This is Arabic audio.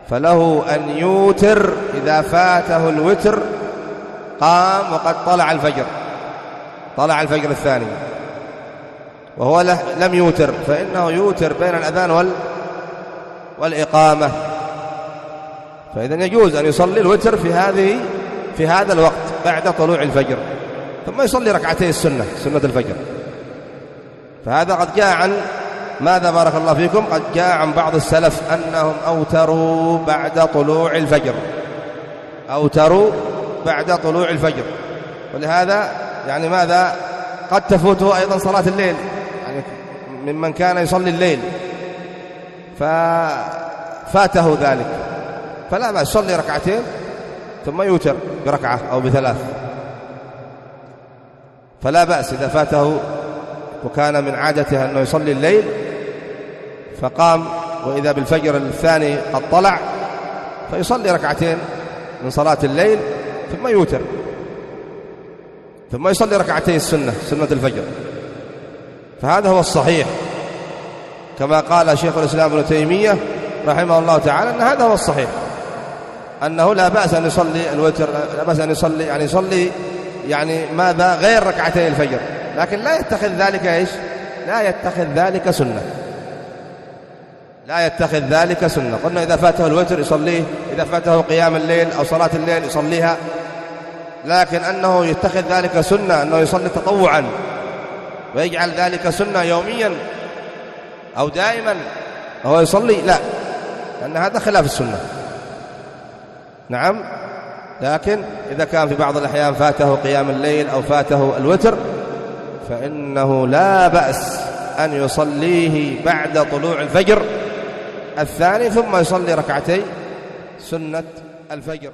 فله أن يوتر إذا فاته الوتر، قام وقد طلع الفجر، طلع الفجر الثاني وهو لم يوتر، فإنه يوتر بين الأذان والإقامة. فإذا يجوز أن يصلي الوتر في هذا الوقت بعد طلوع الفجر، ثم يصلي ركعتي السنة، سنة الفجر. فهذا قد جاء عن ماذا بارك الله فيكم، قد جاء عن بعض السلف أنهم أوتروا بعد طلوع الفجر، أوتروا بعد طلوع الفجر. ولهذا يعني ماذا قد تفوته أيضا صلاة الليل، يعني ممن كان يصلي الليل ففاته ذلك، فلا بأس يصلي ركعتين ثم يوتر بركعة أو بثلاث، فلا بأس إذا فاته وكان من عادته أنه يصلي الليل فقام وإذا بالفجر الثاني قد طلع، فيصلي ركعتين من صلاة الليل ثم يوتر، ثم يصلي ركعتي السنة، سنة الفجر. فهذا هو الصحيح، كما قال شيخ الإسلام ابن تيمية رحمه الله تعالى أن هذا هو الصحيح، أنه لا بأس أن يصلي الوتر، لا بأس أن يصلي يعني ماذا غير ركعتي الفجر، لكن لا يتخذ ذلك إيش؟ لا يتخذ ذلك سنة، لا يتخذ ذلك سنة. قلنا إذا فاته الوتر يصليه، إذا فاته قيام الليل أو صلاة الليل يصليها، لكن أنه يتخذ ذلك سنة، أنه يصلي تطوعا ويجعل ذلك سنة يوميا أو دائما وهو يصلي، لا، لأن هذا خلاف السنة. نعم، لكن إذا كان في بعض الأحيان فاته قيام الليل أو فاته الوتر فإنه لا بأس أن يصليه بعد طلوع الفجر الثاني ثم يصلي ركعتي سنة الفجر.